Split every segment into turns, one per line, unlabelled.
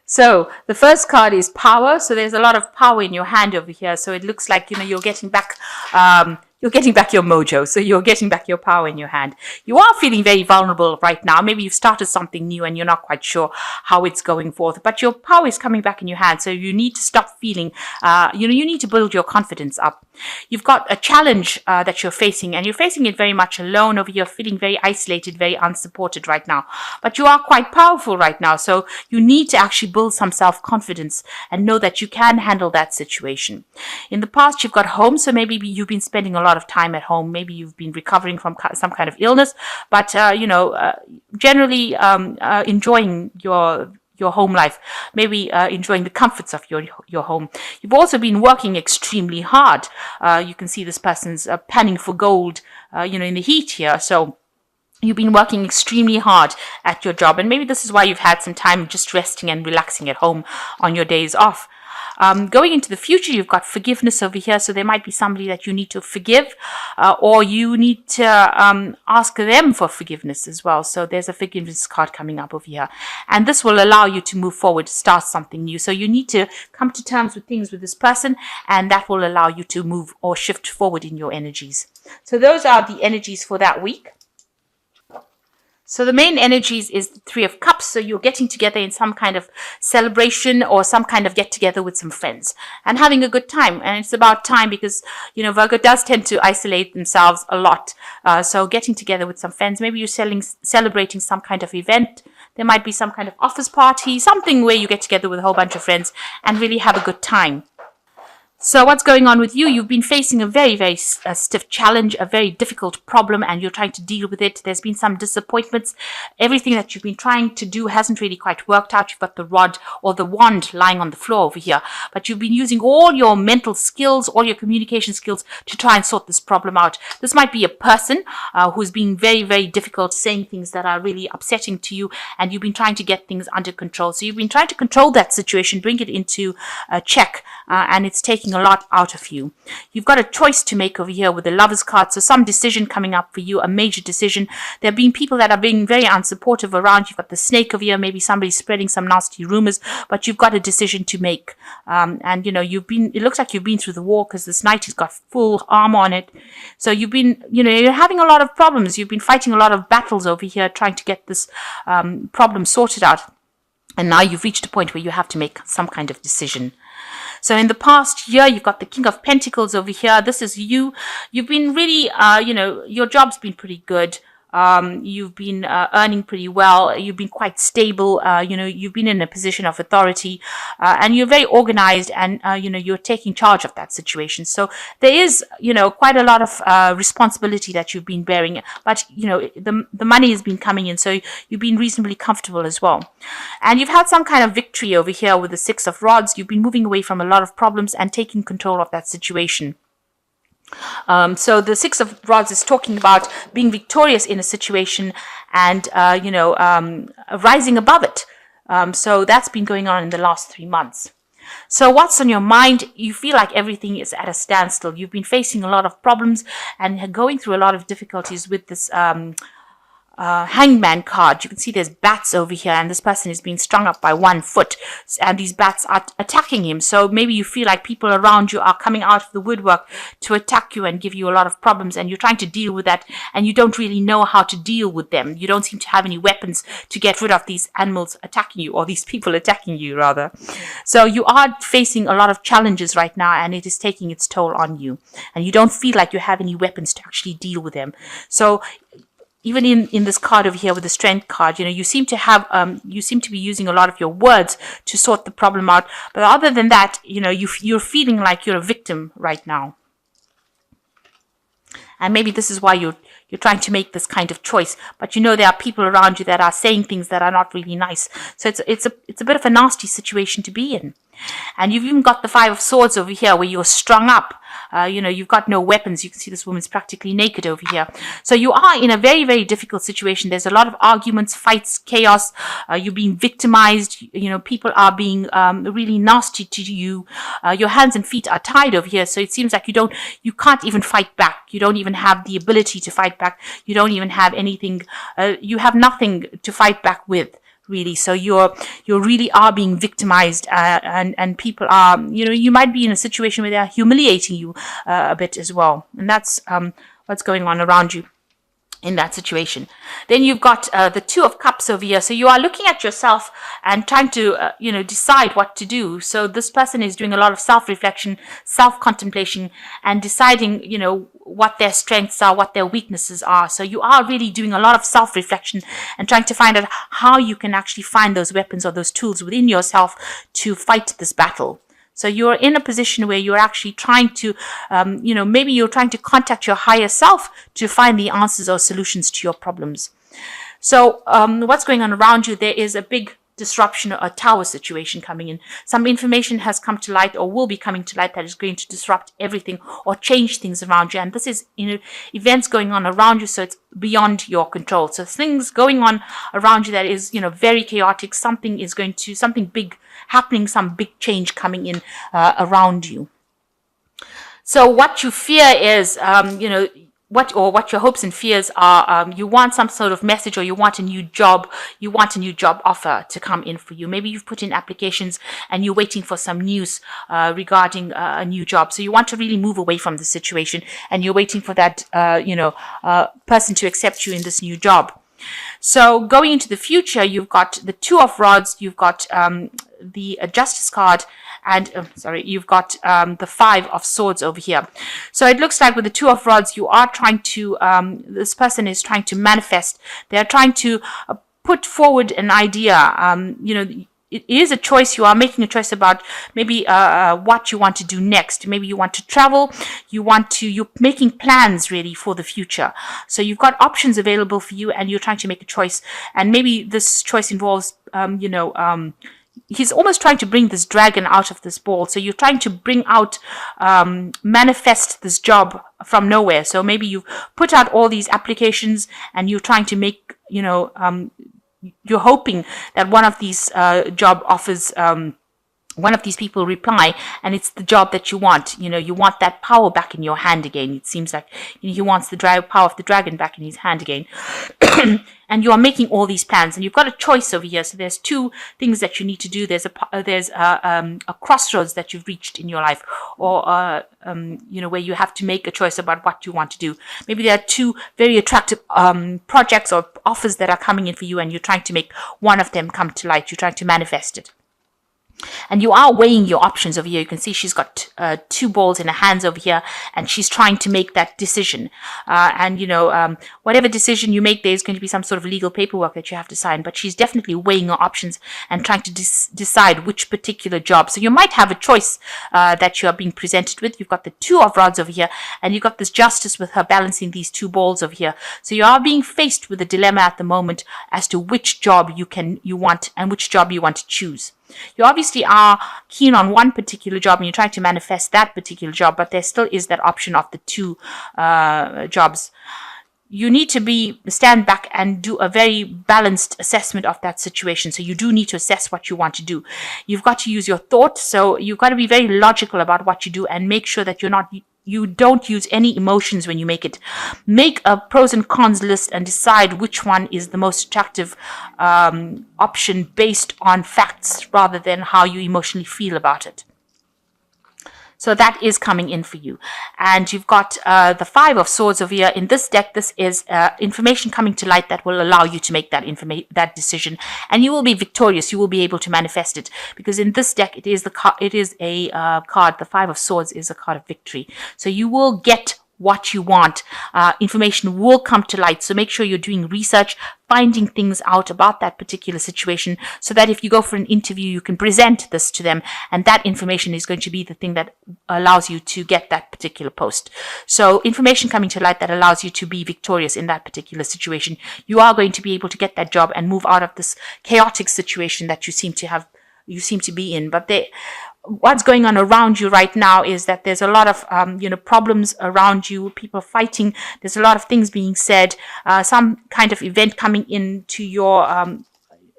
So the first card is power. So there's a lot of power in your hand over here. So it looks like, you're getting back, your mojo. So you're getting back your power in your hand. You are feeling very vulnerable right now. Maybe you've started something new and you're not quite sure how it's going forth, but your power is coming back in your hand. So you need to stop feeling, you need to build your confidence up. You've got a challenge that you're facing, and you're facing it very much alone over here, feeling very isolated, very unsupported right now. But you are quite powerful right now. So you need to actually build some self-confidence and know that you can handle that situation. In the past, you've got home. So maybe you've been spending a lot of time at home. Maybe you've been recovering from some kind of illness, but, generally enjoying your home life, maybe enjoying the comforts of your home. You've also been working extremely hard. You can see this person's panning for gold, in the heat here. So you've been working extremely hard at your job, and maybe this is why you've had some time just resting and relaxing at home on your days off. Going into the future, you've got forgiveness over here. So there might be somebody that you need to forgive, or you need to ask them for forgiveness as well. So there's a forgiveness card coming up over here. And this will allow you to move forward, start something new. So you need to come to terms with things with this person, and that will allow you to move or shift forward in your energies. So those are the energies for that week. So the main energies is the Three of Cups. So you're getting together in some kind of celebration or some kind of get together with some friends and having a good time. And it's about time because, Virgo does tend to isolate themselves a lot. So getting together with some friends, maybe you're celebrating some kind of event. There might be some kind of office party, something where you get together with a whole bunch of friends and really have a good time. So what's going on with you? You've been facing a very, very stiff challenge, a very difficult problem, and you're trying to deal with it. There's been some disappointments. Everything that you've been trying to do hasn't really quite worked out. You've got the rod or the wand lying on the floor over here, but you've been using all your mental skills, all your communication skills to try and sort this problem out. This might be a person who's been very, very difficult, saying things that are really upsetting to you, and you've been trying to get things under control. So you've been trying to control that situation, bring it into check, and it's taking a lot out of you. You've got a choice to make over here with the Lovers card. So some decision coming up for you, a major decision. There have been people that are being very unsupportive around. You've got the Snake over here. Maybe somebody's spreading some nasty rumors, but you've got a decision to make. And it looks like you've been through the war because this Knight has got full armor on it. So you've been, you're having a lot of problems. You've been fighting a lot of battles over here, trying to get this problem sorted out. And now you've reached a point where you have to make some kind of decision. So in the past year, you've got the King of Pentacles over here. This is you. You've been really, your job's been pretty good. You've been earning pretty well. You've been quite stable. You've been in a position of authority, and you're very organized, and you're taking charge of that situation. So there is, quite a lot of responsibility that you've been bearing, but the money has been coming in, so you've been reasonably comfortable as well. And you've had some kind of victory over here with the Six of Rods. You've been moving away from a lot of problems and taking control of that situation. So the Six of Rods is talking about being victorious in a situation and, rising above it. So that's been going on in the last 3 months. So what's on your mind? You feel like everything is at a standstill. You've been facing a lot of problems and going through a lot of difficulties with this Hangman card. You can see there's bats over here, and this person is being strung up by one foot, and these bats are attacking him. So maybe you feel like people around you are coming out of the woodwork to attack you and give you a lot of problems, and you're trying to deal with that, and you don't really know how to deal with them. You don't seem to have any weapons to get rid of these animals attacking you, or these people attacking you rather. So you are facing a lot of challenges right now, and it is taking its toll on you, and you don't feel like you have any weapons to actually deal with them. So even in this card over here with the Strength card, you seem to have, you seem to be using a lot of your words to sort the problem out. But other than that, you're feeling like you're a victim right now. And maybe this is why you're trying to make this kind of choice. But there are people around you that are saying things that are not really nice. So it's a bit of a nasty situation to be in. And you've even got the Five of Swords over here where you're strung up. You've got no weapons. You can see this woman's practically naked over here. So you are in a very, very difficult situation. There's a lot of arguments, fights, chaos. You're being victimized. People are being really nasty to you. Your hands and feet are tied over here. So it seems like you can't even fight back. You don't even have the ability to fight back. You don't even have anything. You have nothing to fight back with really. So you really are being victimized, and people are, you might be in a situation where they are humiliating you a bit as well, and that's what's going on around you in that situation. Then you've got the Two of Cups over here. So you are looking at yourself and trying to, decide what to do. So this person is doing a lot of self-reflection, self-contemplation, and deciding, what their strengths are, what their weaknesses are. So you are really doing a lot of self-reflection and trying to find out how you can actually find those weapons or those tools within yourself to fight this battle. So you're in a position where you're actually trying to, maybe you're trying to contact your higher self to find the answers or solutions to your problems. So what's going on around you? There is a big disruption, a tower situation coming in. Some information has come to light or will be coming to light that is going to disrupt everything or change things around you. And this is, events going on around you, so it's beyond your control. So things going on around you that is, very chaotic. Something big happening, some big change coming in around you. So what you fear is, what your hopes and fears are. You want some sort of message, or you want a new job offer to come in for you. Maybe you've put in applications and you're waiting for some news regarding a new job. So you want to really move away from the situation, and you're waiting for that person to accept you in this new job. So going into the future, you've got the Two of Rods, you've got the Justice card, and you've got the Five of Swords over here. So it looks like with the Two of Rods, you are trying to, this person is trying to manifest. They're trying to put forward an idea. It is a choice. You are making a choice about maybe what you want to do next. Maybe you want to travel. You're making plans really for the future. So you've got options available for you, and you're trying to make a choice. And maybe this choice involves, he's almost trying to bring this dragon out of this ball. So you're trying to bring out, manifest this job from nowhere. So maybe you've put out all these applications and you're trying to make, you're hoping that one of these job offers, one of these people reply, and it's the job that you want. You want that power back in your hand again. It seems like he wants the power of the dragon back in his hand again. And you are making all these plans, and you've got a choice over here. So there's two things that you need to do. There's a crossroads that you've reached in your life, or where you have to make a choice about what you want to do. Maybe there are two very attractive projects or offers that are coming in for you, and you're trying to make one of them come to light. You're trying to manifest it. And you are weighing your options over here. You can see she's got two balls in her hands over here, and she's trying to make that decision. Whatever decision you make, there's going to be some sort of legal paperwork that you have to sign. But she's definitely weighing her options and trying to decide which particular job. So you might have a choice that you are being presented with. You've got the Two of Rods over here, and you've got this Justice with her balancing these two balls over here. So you are being faced with a dilemma at the moment as to which job you want and which job you want to choose. You obviously are keen on one particular job and you're trying to manifest that particular job, but there still is that option of the two jobs. You need to stand back and do a very balanced assessment of that situation. So you do need to assess what you want to do. You've got to use your thought. So you've got to be very logical about what you do and make sure that you don't use any emotions when you make it. Make a pros and cons list and decide which one is the most attractive option based on facts rather than how you emotionally feel about it. So that is coming in for you. And you've got the Five of Swords over here. In this deck, this is information coming to light that will allow you to make that decision. And you will be victorious. You will be able to manifest it. Because in this deck, it is a card. The Five of Swords is a card of victory. So you will get what you want. Information will come to light. So make sure you're doing research, finding things out about that particular situation, so that if you go for an interview, you can present this to them, and that information is going to be the thing that allows you to get that particular post. So information coming to light that allows you to be victorious in that particular situation. You are going to be able to get that job and move out of this chaotic situation that you seem to be in. But what's going on around you right now is that there's a lot of problems around you, people fighting. There's a lot of things being said, some kind of event coming into your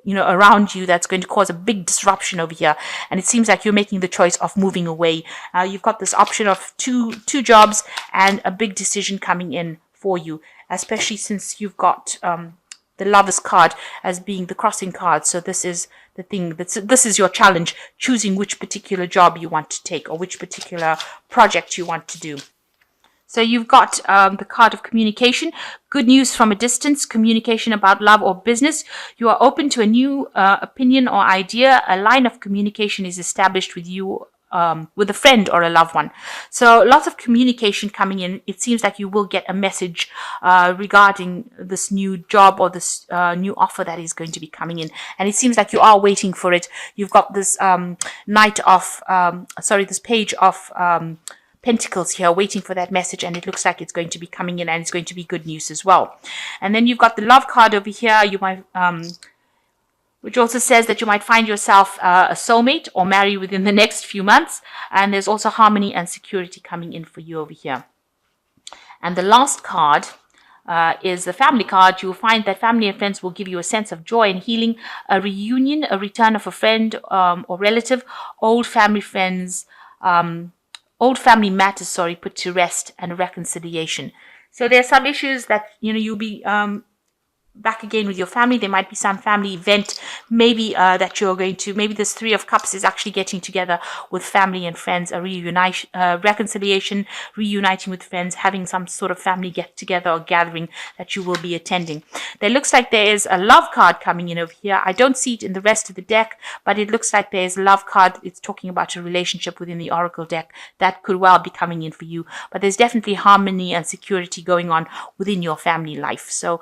around you that's going to cause a big disruption over here. And it seems like you're making the choice of moving away. You've got this option of two jobs and a big decision coming in for you, especially since you've got the Lovers card as being the crossing card. So this is the thing, this is your challenge, choosing which particular job you want to take or which particular project you want to do. So you've got the card of communication, good news from a distance, communication about love or business. You are open to a new opinion or idea. A line of communication is established with you, with a friend or a loved one. So lots of communication coming in. It seems like you will get a message regarding this new job or this new offer that is going to be coming in. And it seems like you are waiting for it. You've got this this page of Pentacles here, waiting for that message, and it looks like it's going to be coming in, and it's going to be good news as well. And then you've got the Love card over here. You might, which also says that you might find yourself a soulmate or marry within the next few months. And there's also harmony and security coming in for you over here. And the last card is the Family card. You'll find that family and friends will give you a sense of joy and healing, a reunion, a return of a friend or relative, old family matters, put to rest, and reconciliation. So there are some issues that, you'll be back again with your family. There might be some family event, maybe that you're going to, maybe this Three of Cups is actually getting together with family and friends, a reconciliation, reuniting with friends, having some sort of family get together or gathering that you will be attending. There looks like there is a Love card coming in over here. I don't see it in the rest of the deck, but it looks like there's a Love card. It's talking about a relationship within the Oracle deck that could well be coming in for you. But there's definitely harmony and security going on within your family life. So,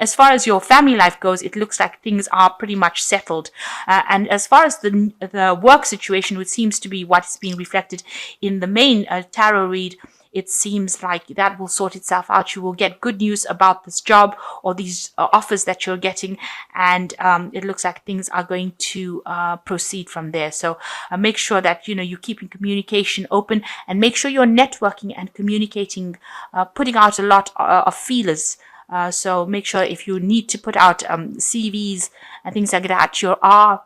as far as your family life goes, it looks like things are pretty much settled. And as far as the work situation, which seems to be what's being reflected in the main tarot read, it seems like that will sort itself out. You will get good news about this job or these offers that you're getting. And it looks like things are going to proceed from there. So make sure that, you're keeping communication open, and make sure you're networking and communicating, putting out a lot of feelers. So make sure if you need to put out CVs and things like that, you are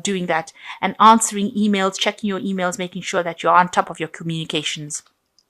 doing that, and answering emails, checking your emails, making sure that you're on top of your communications.